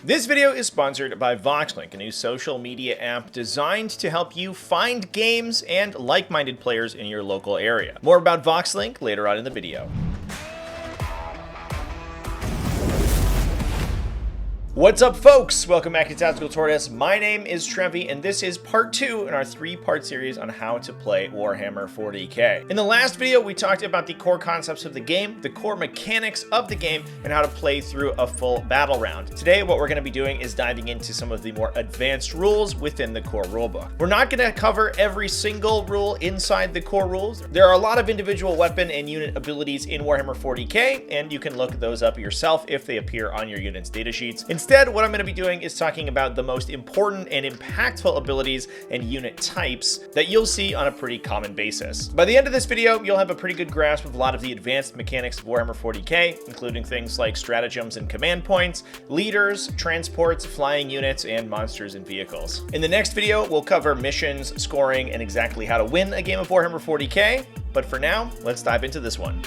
This video is sponsored by Vox Link, a new social media app designed to help you find games and like-minded players in your local area. More about Vox Link later on in the video. What's up, folks? Welcome back to TacticalTortoise. My name is Trevi, and this is part 2 in our 3-part series on how to play Warhammer 40k. In the last video, we talked about the core concepts of the game, the core mechanics of the game, and how to play through a full battle round. Today, what we're going to be doing is diving into some of the more advanced rules within the core rulebook. We're not going to cover every single rule inside the core rules. There are a lot of individual weapon and unit abilities in Warhammer 40k, and you can look those up yourself if they appear on your unit's datasheets. Instead, what I'm going to be doing is talking about the most important and impactful abilities and unit types that you'll see on a pretty common basis. By the end of this video, you'll have a pretty good grasp of a lot of the advanced mechanics of Warhammer 40k, including things like stratagems and command points, leaders, transports, flying units, and monsters and vehicles. In the next video, we'll cover missions, scoring, and exactly how to win a game of Warhammer 40k, but for now, let's dive into this one.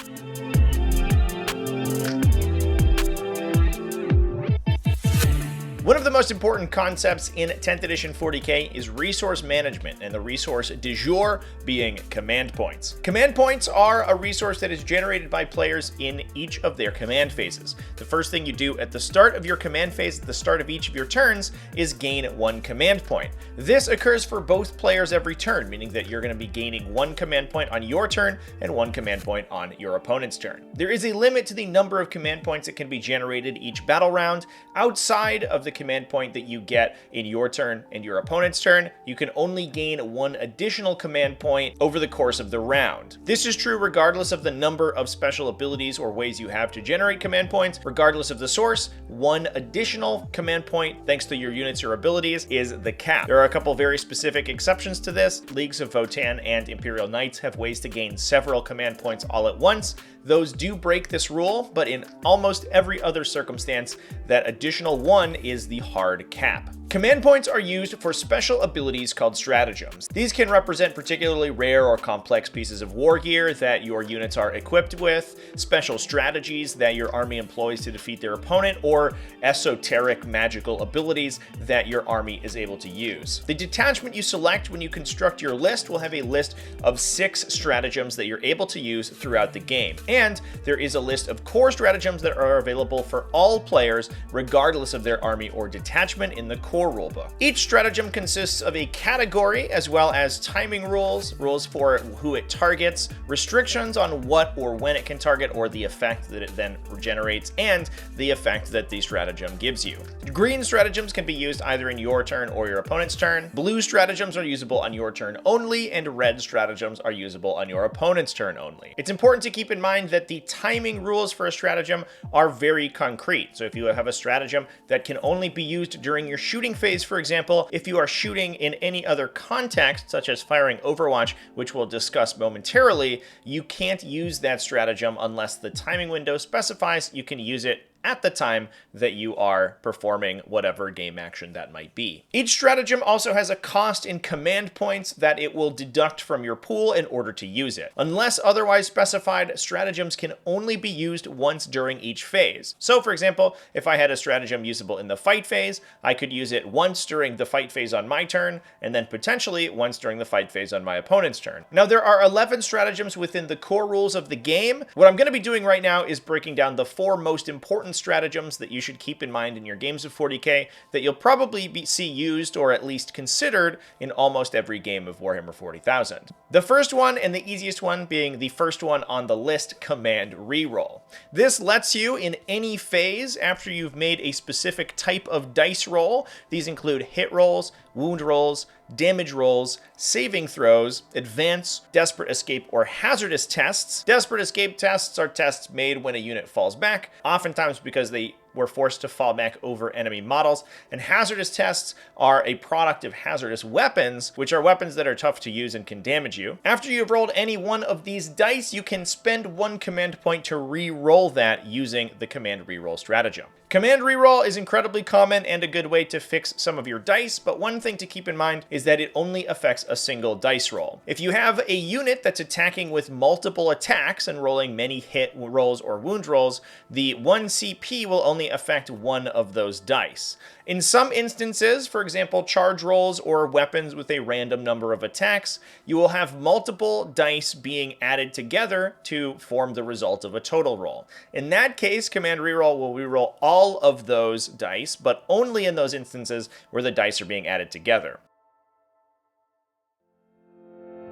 One of the most important concepts in 10th edition 40k is resource management, and the resource du jour being command points. Command points are a resource that is generated by players in each of their command phases. The first thing you do at the start of your command phase, at the start of each of your turns, is gain 1 command point. This occurs for both players every turn, meaning that you're going to be gaining 1 command point on your turn and 1 command point on your opponent's turn. There is a limit to the number of command points that can be generated each battle round. Outside of the command point that you get in your turn and your opponent's turn, you can only gain 1 additional command point over the course of the round. This is true regardless of the number of special abilities or ways you have to generate command points. Regardless of the source, 1 additional command point, thanks to your units or abilities, is the cap. There are a couple very specific exceptions to this. Leagues of Votan and Imperial Knights have ways to gain several command points all at once. Those do break this rule, but in almost every other circumstance, that additional 1 is the hard cap. Command points are used for special abilities called stratagems. These can represent particularly rare or complex pieces of war gear that your units are equipped with, special strategies that your army employs to defeat their opponent, or esoteric magical abilities that your army is able to use. The detachment you select when you construct your list will have a list of 6 stratagems that you're able to use throughout the game. And there is a list of core stratagems that are available for all players, regardless of their army or detachment in the core rulebook. Each stratagem consists of a category as well as timing rules, rules for who it targets, restrictions on what or when it can target or the effect that it then generates, and the effect that the stratagem gives you. Green stratagems can be used either in your turn or your opponent's turn. Blue stratagems are usable on your turn only, and red stratagems are usable on your opponent's turn only. It's important to keep in mind that the timing rules for a stratagem are very concrete. So if you have a stratagem that can only be used during your shooting phase, for example, if you are shooting in any other context, such as firing Overwatch, which we'll discuss momentarily, you can't use that stratagem unless the timing window specifies you can use it at the time that you are performing whatever game action that might be. Each stratagem also has a cost in command points that it will deduct from your pool in order to use it. Unless otherwise specified, stratagems can only be used once during each phase. So for example, if I had a stratagem usable in the fight phase, I could use it once during the fight phase on my turn, and then potentially once during the fight phase on my opponent's turn. Now there are 11 stratagems within the core rules of the game. What I'm going to be doing right now is breaking down the 4 most important stratagems that you should keep in mind in your games of 40k that you'll probably see used or at least considered in almost every game of Warhammer 40,000. The first one, and the easiest one, being the first one on the list, command reroll. This lets you, in any phase after you've made a specific type of dice roll, these include hit rolls, wound rolls, damage rolls, saving throws, advance, desperate escape, or hazardous tests. Desperate escape tests are tests made when a unit falls back, oftentimes because they were forced to fall back over enemy models, and hazardous tests are a product of hazardous weapons, which are weapons that are tough to use and can damage you. After you've rolled any one of these dice, you can spend 1 command point to re-roll that using the command reroll stratagem. Command reroll is incredibly common and a good way to fix some of your dice, but one thing to keep in mind is that it only affects a single dice roll. If you have a unit that's attacking with multiple attacks and rolling many hit rolls or wound rolls, the 1 CP will only affect one of those dice. In some instances, for example, charge rolls or weapons with a random number of attacks, you will have multiple dice being added together to form the result of a total roll. In that case, Command Reroll will reroll all of those dice, but only in those instances where the dice are being added together.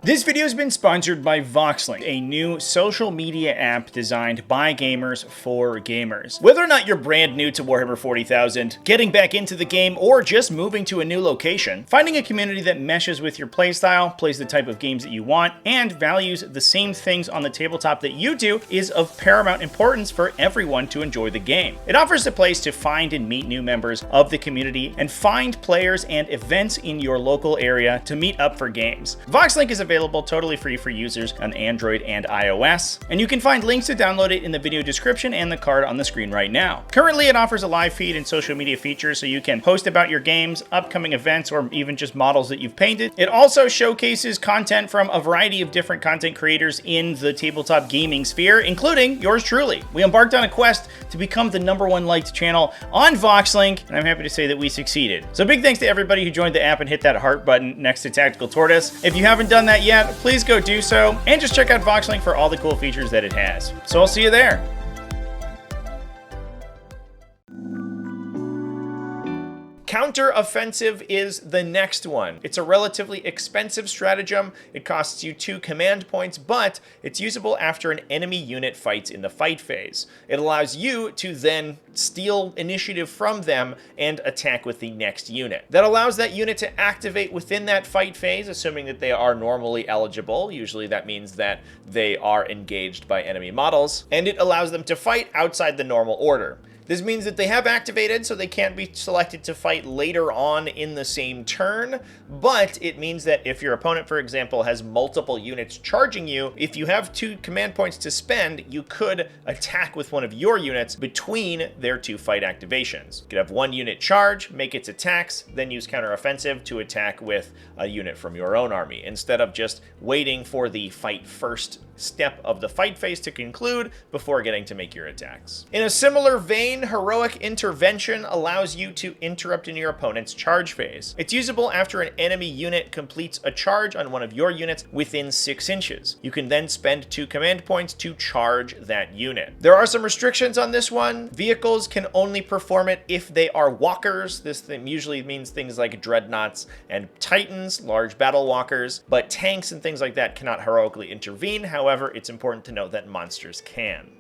This video has been sponsored by Vox Link, a new social media app designed by gamers for gamers. Whether or not you're brand new to Warhammer 40,000, getting back into the game, or just moving to a new location, finding a community that meshes with your playstyle, plays the type of games that you want, and values the same things on the tabletop that you do is of paramount importance for everyone to enjoy the game. It offers a place to find and meet new members of the community and find players and events in your local area to meet up for games. Vox Link is available totally free for users on Android and iOS, and you can find links to download it in the video description and the card on the screen right now. Currently, it offers a live feed and social media features so you can post about your games, upcoming events, or even just models that you've painted. It also showcases content from a variety of different content creators in the tabletop gaming sphere, including yours truly. We embarked on a quest to become the #1 liked channel on Vox Link, and I'm happy to say that we succeeded. So big thanks to everybody who joined the app and hit that heart button next to Tactical Tortoise. If you haven't done that yet, please go do so, and just check out Vox Link for all the cool features that it has. So I'll see you there. Counter-offensive is the next one. It's a relatively expensive stratagem. It costs you 2 command points, but it's usable after an enemy unit fights in the fight phase. It allows you to then steal initiative from them and attack with the next unit. That allows that unit to activate within that fight phase, assuming that they are normally eligible. Usually that means that they are engaged by enemy models, and it allows them to fight outside the normal order. This means that they have activated, so they can't be selected to fight later on in the same turn, but it means that if your opponent, for example, has multiple units charging you, if you have 2 command points to spend, you could attack with one of your units between their 2 fight activations. You could have 1 unit charge, make its attacks, then use counteroffensive to attack with a unit from your own army, instead of just waiting for the fight first step of the fight phase to conclude before getting to make your attacks. In a similar vein, Heroic Intervention allows you to interrupt in your opponent's charge phase. It's usable after an enemy unit completes a charge on one of your units within 6 inches. You can then spend 2 command points to charge that unit. There are some restrictions on this one. Vehicles can only perform it if they are walkers. This thing usually means things like dreadnoughts and titans, large battle walkers, but tanks and things like that cannot heroically intervene. However, it's important to note that monsters can.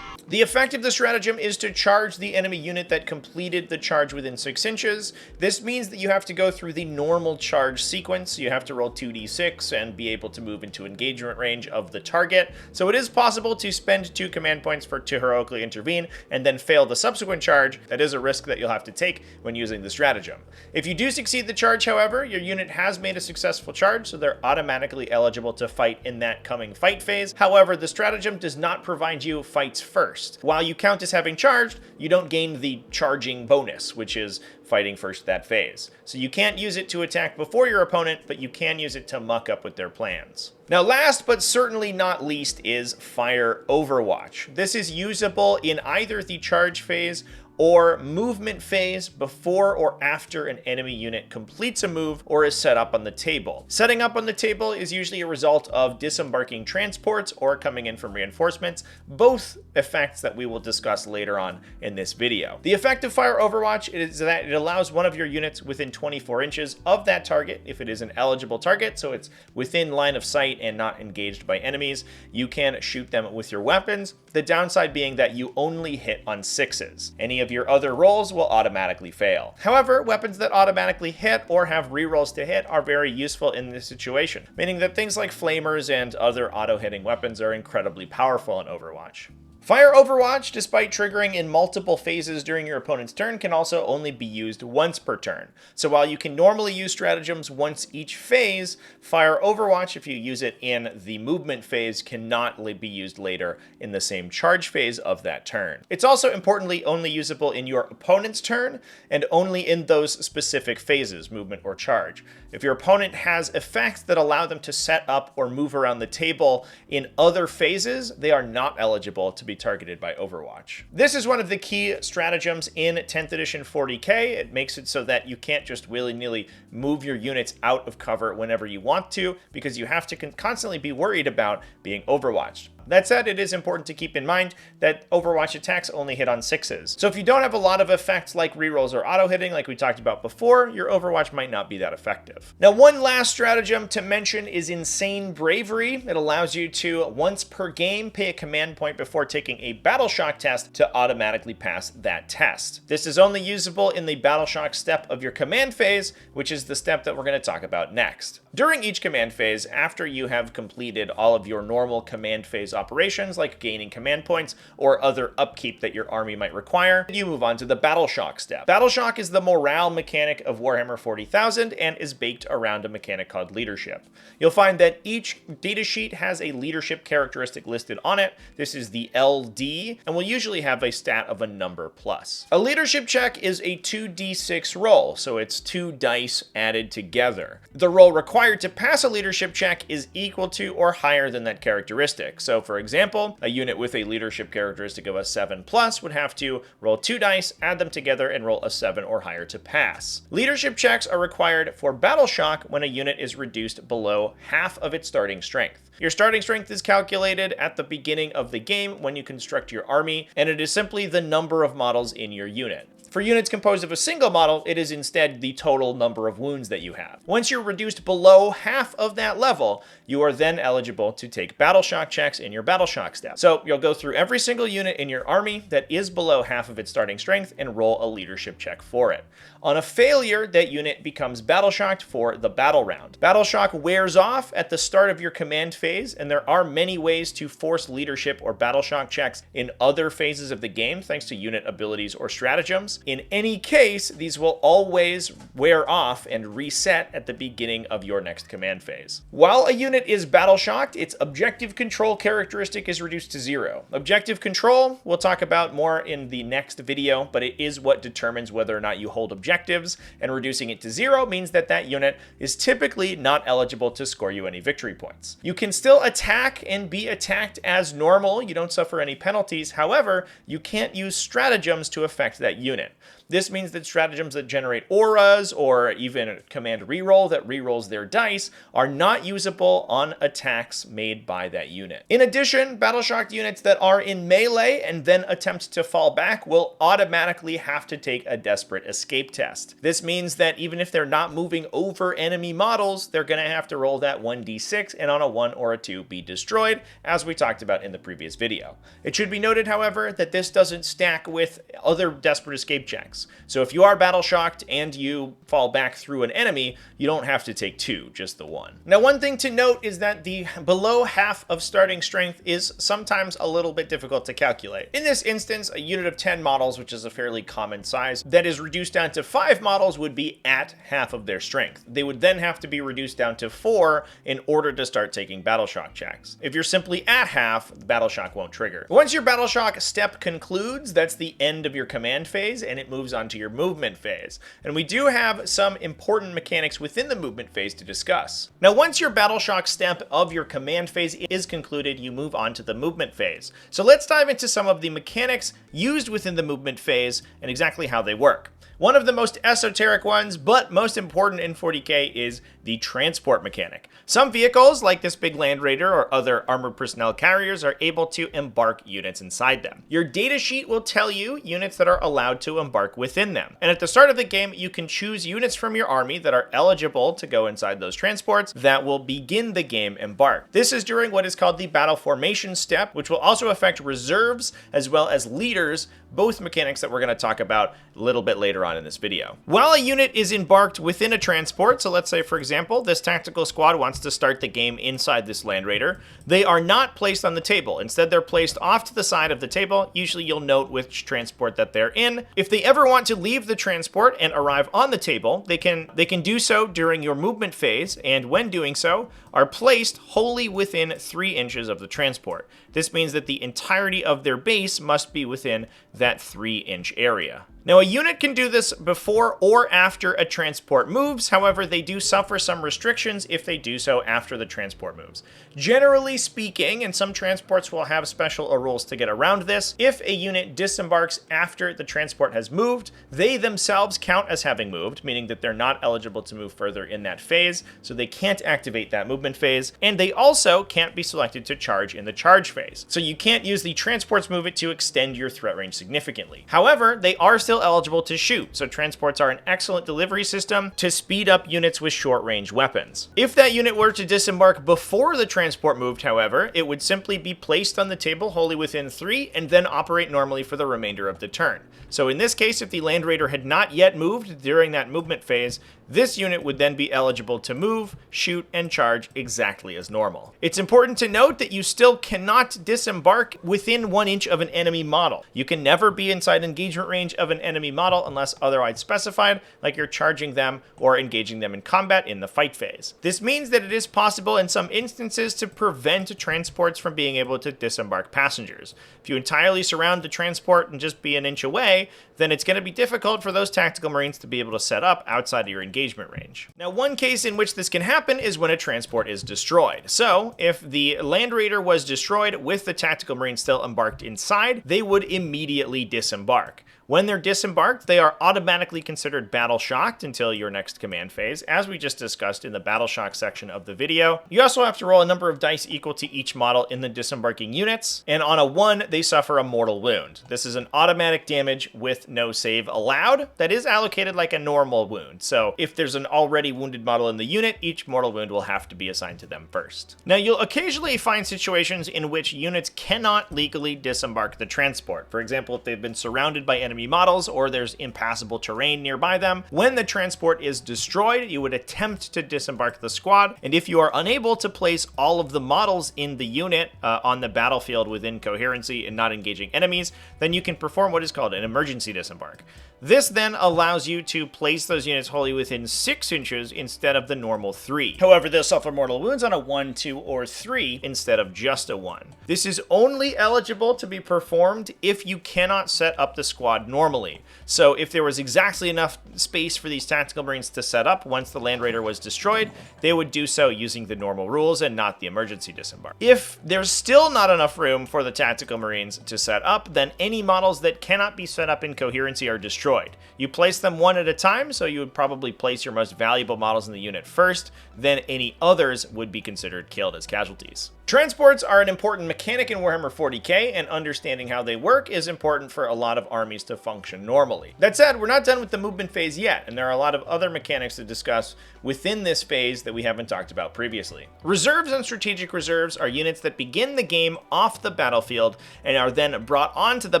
The effect of the stratagem is to charge the enemy unit that completed the charge within 6 inches. This means that you have to go through the normal charge sequence. You have to roll 2d6 and be able to move into engagement range of the target. So it is possible to spend 2 command points to heroically intervene and then fail the subsequent charge. That is a risk that you'll have to take when using the stratagem. If you do succeed the charge, however, your unit has made a successful charge, so they're automatically eligible to fight in that coming fight phase. However, the stratagem does not provide you fights first. While you count as having charged, you don't gain the charging bonus, which is fighting first that phase. So you can't use it to attack before your opponent, but you can use it to muck up with their plans. Now, last but certainly not least is Fire Overwatch. This is usable in either the charge phase or movement phase before or after an enemy unit completes a move or is set up on the table. Setting up on the table is usually a result of disembarking transports or coming in from reinforcements, both effects that we will discuss later on in this video. The effect of Fire Overwatch is that it allows one of your units within 24 inches of that target, if it is an eligible target, so it's within line of sight and not engaged by enemies. You can shoot them with your weapons, the downside being that you only hit on 6s. Any of your other rolls will automatically fail. However, weapons that automatically hit or have rerolls to hit are very useful in this situation, meaning that things like flamers and other auto-hitting weapons are incredibly powerful in Overwatch. Fire Overwatch, despite triggering in multiple phases during your opponent's turn, can also only be used once per turn. So while you can normally use stratagems once each phase, Fire Overwatch, if you use it in the movement phase, cannot be used later in the same charge phase of that turn. It's also importantly only usable in your opponent's turn and only in those specific phases, movement or charge. If your opponent has effects that allow them to set up or move around the table in other phases, they are not eligible to be targeted by Overwatch. This is one of the key stratagems in 10th edition 40k. It makes it so that you can't just willy-nilly move your units out of cover whenever you want to, because you have to constantly be worried about being overwatched. That said, it is important to keep in mind that Overwatch attacks only hit on 6s. So if you don't have a lot of effects like rerolls or auto-hitting like we talked about before, your Overwatch might not be that effective. Now, one last stratagem to mention is Insane Bravery. It allows you to, once per game, pay a command point before taking a Battleshock test to automatically pass that test. This is only usable in the Battleshock step of your command phase, which is the step that we're going to talk about next. During each command phase, after you have completed all of your normal command phase operations like gaining command points or other upkeep that your army might require, you move on to the Battleshock step. Battleshock is the morale mechanic of Warhammer 40,000 and is baked around a mechanic called leadership. You'll find that each datasheet has a leadership characteristic listed on it. This is the LD, and will usually have a stat of a number plus. A leadership check is a 2d6 roll, so it's 2 dice added together. The roll required to pass a leadership check is equal to or higher than that characteristic. So for example, a unit with a leadership characteristic of a 7+ would have to roll 2 dice, add them together, and roll a 7 or higher to pass. Leadership checks are required for Battleshock when a unit is reduced below half of its starting strength. Your starting strength is calculated at the beginning of the game when you construct your army, and it is simply the number of models in your unit. For units composed of a single model, it is instead the total number of wounds that you have. Once you're reduced below half of that level, you are then eligible to take Battleshock checks in your Battleshock step. So you'll go through every single unit in your army that is below half of its starting strength and roll a leadership check for it. On a failure, that unit becomes Battleshocked for the battle round. Battleshock wears off at the start of your command phase, and there are many ways to force leadership or Battleshock checks in other phases of the game thanks to unit abilities or stratagems. In any case, these will always wear off and reset at the beginning of your next command phase. While a unit is Battleshocked, its objective control characteristic is reduced to 0. Objective control we'll talk about more in the next video, but it is what determines whether or not you hold objectives, and reducing it to 0 means that that unit is typically not eligible to score you any victory points. You can still attack and be attacked as normal. You don't suffer any penalties. However, you can't use stratagems to affect that unit. This means that stratagems that generate auras or even command reroll that rerolls their dice are not usable on attacks made by that unit. In addition, Battleshocked units that are in melee and then attempt to fall back will automatically have to take a desperate escape test. This means that even if they're not moving over enemy models, they're going to have to roll that 1d6 and on a 1 or a 2 be destroyed, as we talked about in the previous video. It should be noted, however, that this doesn't stack with other desperate escape checks. So if you are Battleshocked and you fall back through an enemy, you don't have to take 2, just the 1. Now, one thing to note is that the below half of starting strength is sometimes a little bit difficult to calculate. In this instance, a unit of 10 models, which is a fairly common size, that is reduced down to 5 models would be at half of their strength. They would then have to be reduced down to 4 in order to start taking Battleshock checks. If you're simply at half, the Battleshock won't trigger. Once your Battleshock step concludes, that's the end of your command phase, and it moves on to your movement phase. And we do have some important mechanics within the movement phase to discuss. Now, once your Battleshock step of your command phase is concluded, you move on to the movement phase. So let's dive into some of the mechanics used within the movement phase and exactly how they work. One of the most esoteric ones, but most important in 40k, is the transport mechanic. Some vehicles, like this big Land Raider or other armored personnel carriers, are able to embark units inside them. Your datasheet will tell you units that are allowed to embark within them. And at the start of the game, you can choose units from your army that are eligible to go inside those transports that will begin the game embark. This is during what is called the battle formation step, which will also affect reserves as well as leaders both mechanics that we're going to talk about a little bit later on in this video. While a unit is embarked within a transport, so let's say, for example, this tactical squad wants to start the game inside this Land Raider, they are not placed on the table. Instead, they're placed off to the side of the table. Usually you'll note which transport that they're in. If they ever want to leave the transport and arrive on the table, they can do so during your movement phase, and when doing so, are placed wholly within 3 inches of the transport. This means that the entirety of their base must be within that 3-inch area. Now, a unit can do this before or after a transport moves. However, they do suffer some restrictions if they do so after the transport moves. Generally speaking, and some transports will have special rules to get around this, if a unit disembarks after the transport has moved, they themselves count as having moved, meaning that they're not eligible to move further in that phase, so they can't activate that movement phase, and they also can't be selected to charge in the charge phase. So you can't use the transport's movement to extend your threat range significantly. However, they are still eligible to shoot, so transports are an excellent delivery system to speed up units with short-range weapons. If that unit were to disembark before the transport moved, however, it would simply be placed on the table wholly within 3 and then operate normally for the remainder of the turn. So in this case, if the Land Raider had not yet moved during that movement phase, this unit would then be eligible to move, shoot, and charge exactly as normal. It's important to note that you still cannot disembark within 1 inch of an enemy model. You can never be inside engagement range of an enemy model unless otherwise specified, like you're charging them or engaging them in combat in the fight phase. This means that it is possible in some instances to prevent transports from being able to disembark passengers. If you entirely surround the transport and just be an inch away, then it's going to be difficult for those tactical marines to be able to set up outside of your engagement range. Now, one case in which this can happen is when a transport is destroyed. So, if the Land Raider was destroyed with the tactical marines still embarked inside, they would immediately disembark. When they're disembarked, they are automatically considered battle shocked until your next command phase, as we just discussed in the battle shock section of the video. You also have to roll a number of dice equal to each model in the disembarking units, and on a 1, they suffer a mortal wound. This is an automatic damage with no save allowed that is allocated like a normal wound. So if there's an already wounded model in the unit, each mortal wound will have to be assigned to them first. Now, you'll occasionally find situations in which units cannot legally disembark the transport. For example, if they've been surrounded by enemy models or there's impassable terrain nearby them. When the transport is destroyed, you would attempt to disembark the squad, and if you are unable to place all of the models in the unit on the battlefield within coherency and not engaging enemies, then you can perform what is called an emergency disembark. This then allows you to place those units wholly within 6 inches instead of the normal 3. However, they'll suffer mortal wounds on a 1, 2, or 3 instead of just a 1. This is only eligible to be performed if you cannot set up the squad normally. So if there was exactly enough space for these tactical marines to set up once the Land Raider was destroyed, they would do so using the normal rules and not the emergency disembark. If there's still not enough room for the tactical marines to set up, then any models that cannot be set up in coherency are destroyed. You place them one at a time, so you would probably place your most valuable models in the unit first, then any others would be considered killed as casualties. Transports are an important mechanic in Warhammer 40k, and understanding how they work is important for a lot of armies to function normally. That said, we're not done with the movement phase yet, and there are a lot of other mechanics to discuss within this phase that we haven't talked about previously. Reserves and strategic reserves are units that begin the game off the battlefield and are then brought onto the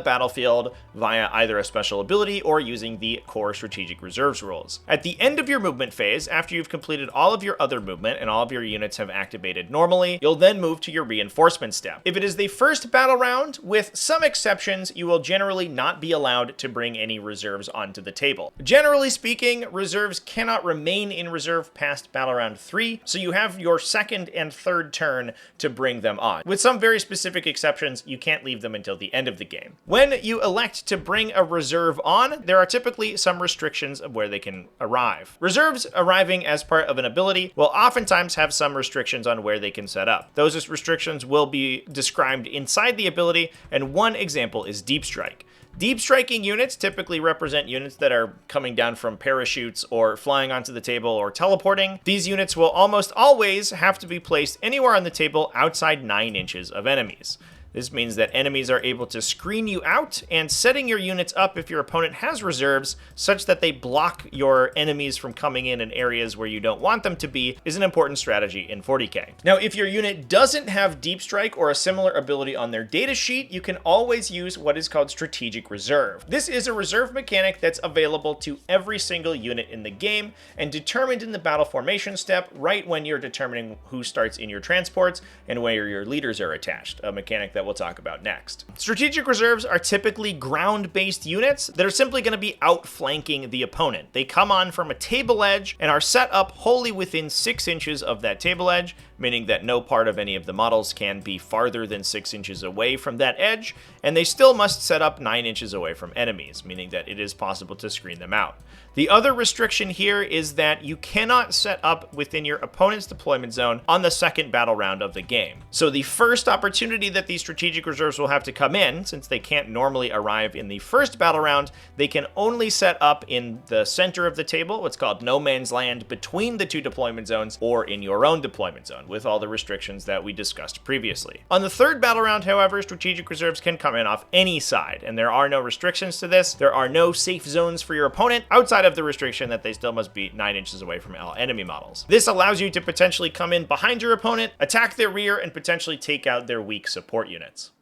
battlefield via either a special ability or using the core strategic reserves rules. At the end of your movement phase, after you've completed all of your other movement and all of your units have activated normally, you'll then move to your reinforcement step. If it is the first battle round, with some exceptions, you will generally not be allowed to bring any reserves onto the table. Generally speaking, reserves cannot remain in reserve past battle round 3, so you have your second and third turn to bring them on. With some very specific exceptions, you can't leave them until the end of the game. When you elect to bring a reserve on, there are typically some restrictions of where they can arrive. Reserves arriving as part of an ability will oftentimes have some restrictions on where they can set up. Those restrictions will be described inside the ability, and one example is Deep Strike. Deep striking units typically represent units that are coming down from parachutes or flying onto the table or teleporting. These units will almost always have to be placed anywhere on the table outside 9 inches of enemies. This means that enemies are able to screen you out, and setting your units up if your opponent has reserves such that they block your enemies from coming in areas where you don't want them to be is an important strategy in 40k. Now, if your unit doesn't have Deep Strike or a similar ability on their data sheet, you can always use what is called Strategic Reserve. This is a reserve mechanic that's available to every single unit in the game and determined in the battle formation step right when you're determining who starts in your transports and where your leaders are attached, a mechanic that we'll talk about next. Strategic Reserves are typically ground-based units that are simply going to be outflanking the opponent. They come on from a table edge and are set up wholly within 6 inches of that table edge, meaning that no part of any of the models can be farther than 6 inches away from that edge, and they still must set up 9 inches away from enemies, meaning that it is possible to screen them out. The other restriction here is that you cannot set up within your opponent's deployment zone on the second battle round of the game. So the first opportunity that these strategic reserves will have to come in, since they can't normally arrive in the first battle round, they can only set up in the center of the table, what's called no man's land, between the 2 deployment zones, or in your own deployment zone, with all the restrictions that we discussed previously. On the third battle round, however, strategic reserves can come in off any side, and there are no restrictions to this. There are no safe zones for your opponent outside of the restriction that they still must be 9 inches away from all enemy models. This allows you to potentially come in behind your opponent, attack their rear, and potentially take out their weak support units.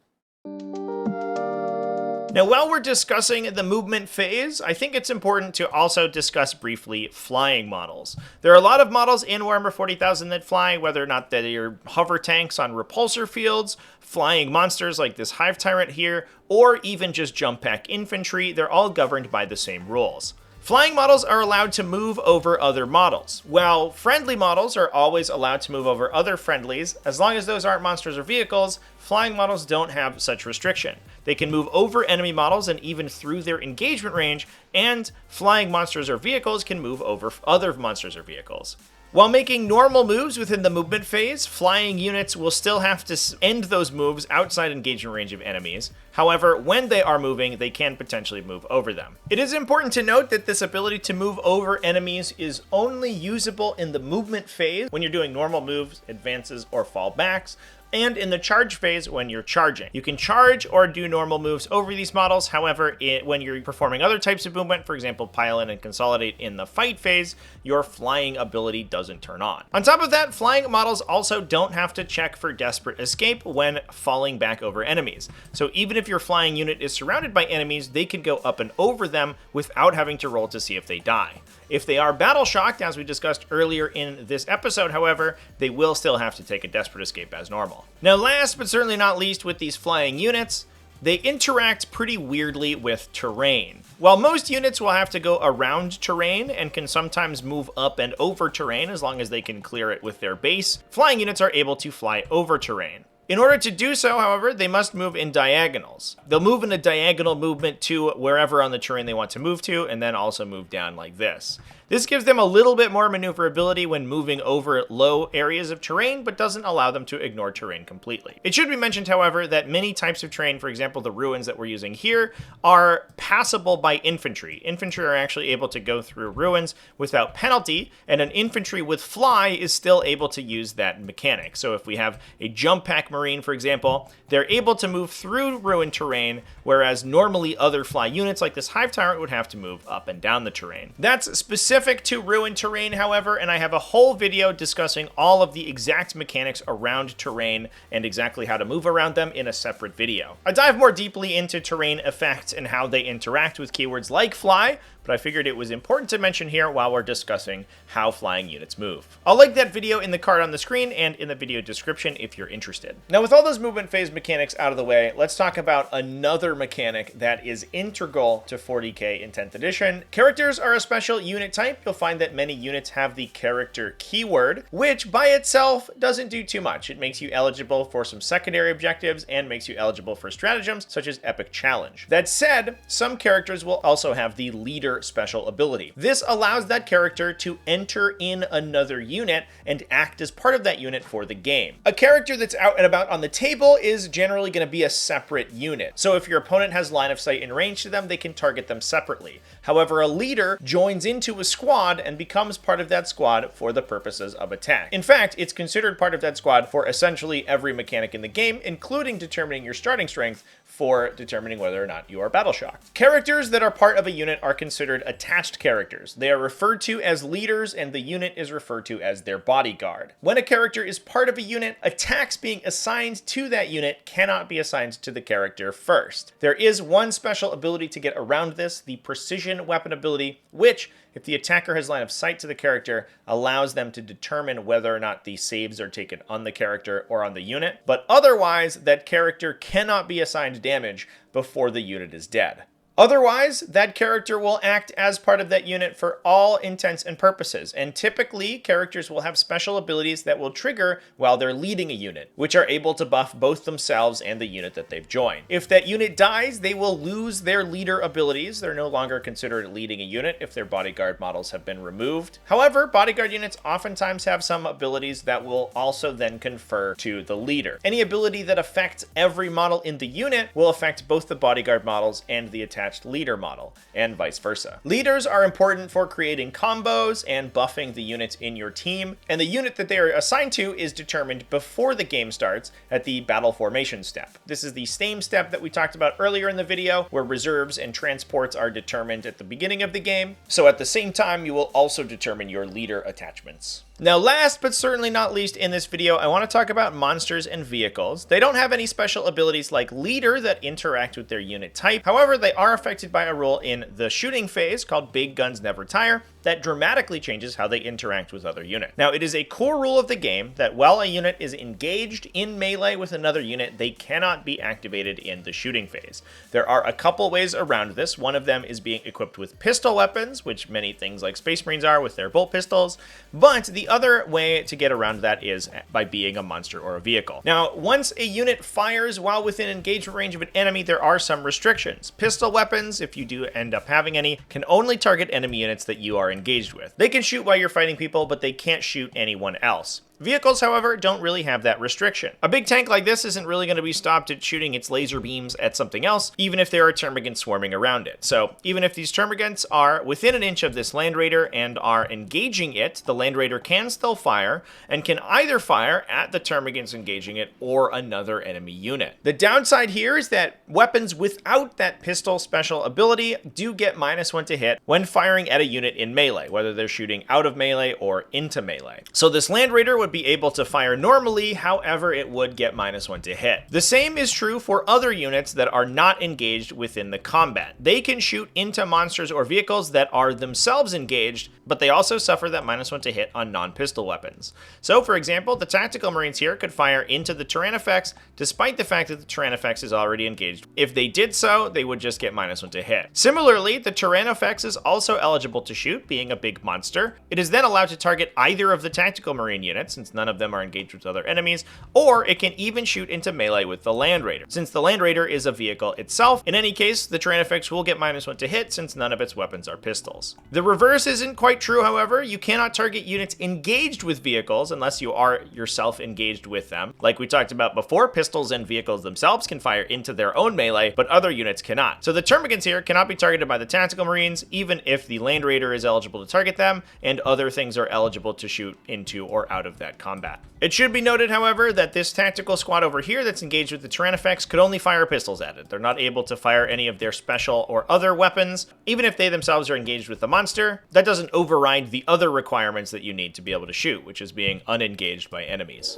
Now, while we're discussing the movement phase, I think it's important to also discuss briefly flying models. There are a lot of models in Warhammer 40,000 that fly, whether or not they're hover tanks on repulsor fields, flying monsters like this Hive Tyrant here, or even just jump pack infantry. They're all governed by the same rules. Flying models are allowed to move over other models, while friendly models are always allowed to move over other friendlies. As long as those aren't monsters or vehicles, flying models don't have such restriction. They can move over enemy models and even through their engagement range, and flying monsters or vehicles can move over other monsters or vehicles. While making normal moves within the movement phase, flying units will still have to end those moves outside engagement range of enemies. However, when they are moving, they can potentially move over them. It is important to note that this ability to move over enemies is only usable in the movement phase when you're doing normal moves, advances, or fallbacks, and in the charge phase when you're charging. You can charge or do normal moves over these models. However, when you're performing other types of movement, for example, pile in and consolidate in the fight phase, your flying ability doesn't turn on. On top of that, flying models also don't have to check for desperate escape when falling back over enemies. So even if your flying unit is surrounded by enemies, they can go up and over them without having to roll to see if they die. If they are battle shocked, as we discussed earlier in this episode, however, they will still have to take a desperate escape as normal. Now, last but certainly not least with these flying units, they interact pretty weirdly with terrain. While most units will have to go around terrain and can sometimes move up and over terrain as long as they can clear it with their base, flying units are able to fly over terrain. In order to do so, however, they must move in diagonals. They'll move in a diagonal movement to wherever on the terrain they want to move to, and then also move down like this. This gives them a little bit more maneuverability when moving over low areas of terrain, but doesn't allow them to ignore terrain completely. It should be mentioned, however, that many types of terrain, for example, the ruins that we're using here, are passable by infantry. Infantry are actually able to go through ruins without penalty, and an infantry with fly is still able to use that mechanic. So if we have a jump pack marine, for example, they're able to move through ruined terrain, whereas normally other fly units like this Hive Tyrant would have to move up and down the terrain. That's specific to ruined terrain, however, and I have a whole video discussing all of the exact mechanics around terrain and exactly how to move around them in a separate video. I dive more deeply into terrain effects and how they interact with keywords like fly, but I figured it was important to mention here while we're discussing how flying units move. I'll link that video in the card on the screen and in the video description if you're interested. Now, with all those movement phase mechanics out of the way, let's talk about another mechanic that is integral to 40k in 10th edition. Characters are a special unit type. You'll find that many units have the character keyword, which by itself doesn't do too much. It makes you eligible for some secondary objectives and makes you eligible for stratagems such as Epic Challenge. That said, some characters will also have the leader leader special ability. This allows that character to enter in another unit and act as part of that unit for the game. A character that's out and about on the table is generally going to be a separate unit. So if your opponent has line of sight and range to them, they can target them separately. However, a leader joins into a squad and becomes part of that squad for the purposes of attack. In fact, it's considered part of that squad for essentially every mechanic in the game, including determining your starting strength for determining whether or not you are Battleshock. Characters that are part of a unit are considered attached characters. They are referred to as leaders, and the unit is referred to as their bodyguard. When a character is part of a unit, attacks being assigned to that unit cannot be assigned to the character first. There is one special ability to get around this, the precision weapon ability, which, if the attacker has line of sight to the character, allows them to determine whether or not the saves are taken on the character or on the unit. But otherwise, that character cannot be assigned damage before the unit is dead. Otherwise, that character will act as part of that unit for all intents and purposes, and typically, characters will have special abilities that will trigger while they're leading a unit, which are able to buff both themselves and the unit that they've joined. If that unit dies, they will lose their leader abilities. They're no longer considered leading a unit if their bodyguard models have been removed. However, bodyguard units oftentimes have some abilities that will also then confer to the leader. Any ability that affects every model in the unit will affect both the bodyguard models and the attached leader model, and vice versa. Leaders are important for creating combos and buffing the units in your team, and the unit that they are assigned to is determined before the game starts at the battle formation step. This is the same step that we talked about earlier in the video, where reserves and transports are determined at the beginning of the game. So at the same time, you will also determine your leader attachments. Now, last but certainly not least in this video, I want to talk about monsters and vehicles. They don't have any special abilities like leader that interact with their unit type. However, they are affected by a rule in the shooting phase called Big Guns Never Tire that dramatically changes how they interact with other units. Now, it is a core rule of the game that while a unit is engaged in melee with another unit, they cannot be activated in the shooting phase. There are a couple ways around this. One of them is being equipped with pistol weapons, which many things like Space Marines are with their bolt pistols, but the other way to get around that is by being a monster or a vehicle. Now, once a unit fires while within engagement range of an enemy, there are some restrictions. Pistol weapons, if you do end up having any, can only target enemy units that you are engaged with. They can shoot while you're fighting people, but they can't shoot anyone else. Vehicles, however, don't really have that restriction. A big tank like this isn't really going to be stopped at shooting its laser beams at something else, even if there are termagants swarming around it. So even if these termagants are within an inch of this Land Raider and are engaging it, the Land Raider can still fire, and can either fire at the termagants engaging it or another enemy unit. The downside here is that weapons without that pistol special ability do get -1 to hit when firing at a unit in melee, whether they're shooting out of melee or into melee. So this Land Raider would be able to fire normally, however, it would get -1 to hit. The same is true for other units that are not engaged within the combat. They can shoot into monsters or vehicles that are themselves engaged, but they also suffer that -1 to hit on non-pistol weapons. So, for example, the Tactical Marines here could fire into the Tyrannofex, despite the fact that the Tyrannofex is already engaged. If they did so, they would just get -1 to hit. Similarly, the Tyrannofex is also eligible to shoot, being a big monster. It is then allowed to target either of the Tactical Marine units, since none of them are engaged with other enemies, or it can even shoot into melee with the Land Raider, since the Land Raider is a vehicle itself. In any case, the Tyrannofex will get -1 to hit, since none of its weapons are pistols. The reverse isn't quite true, however. You cannot target units engaged with vehicles unless you are yourself engaged with them. Like we talked about before, pistols and vehicles themselves can fire into their own melee, but other units cannot. So the termagants here cannot be targeted by the Tactical Marines, even if the Land Raider is eligible to target them, and other things are eligible to shoot into or out of that combat. It should be noted, however, that this tactical squad over here that's engaged with the Tyrannofex could only fire pistols at it. They're not able to fire any of their special or other weapons. Even if they themselves are engaged with the monster, that doesn't override the other requirements that you need to be able to shoot, which is being unengaged by enemies.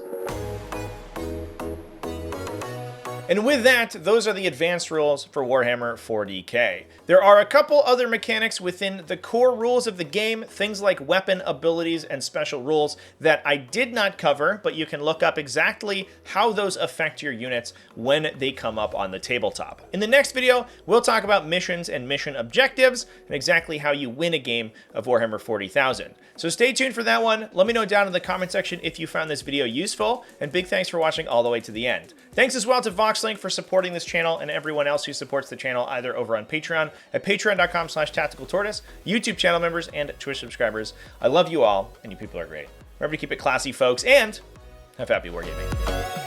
And with that, those are the advanced rules for Warhammer 40k. There are a couple other mechanics within the core rules of the game, things like weapon abilities and special rules that I did not cover, but you can look up exactly how those affect your units when they come up on the tabletop. In the next video, we'll talk about missions and mission objectives and exactly how you win a game of Warhammer 40,000. So stay tuned for that one. Let me know down in the comment section if you found this video useful, and big thanks for watching all the way to the end. Thanks as well to Vox Vox Link for supporting this channel and everyone else who supports the channel either over on Patreon at patreon.com/TacticalTortoise, YouTube channel members, and Twitch subscribers. I love you all, and you people are great. Remember to keep it classy, folks, and have happy wargaming.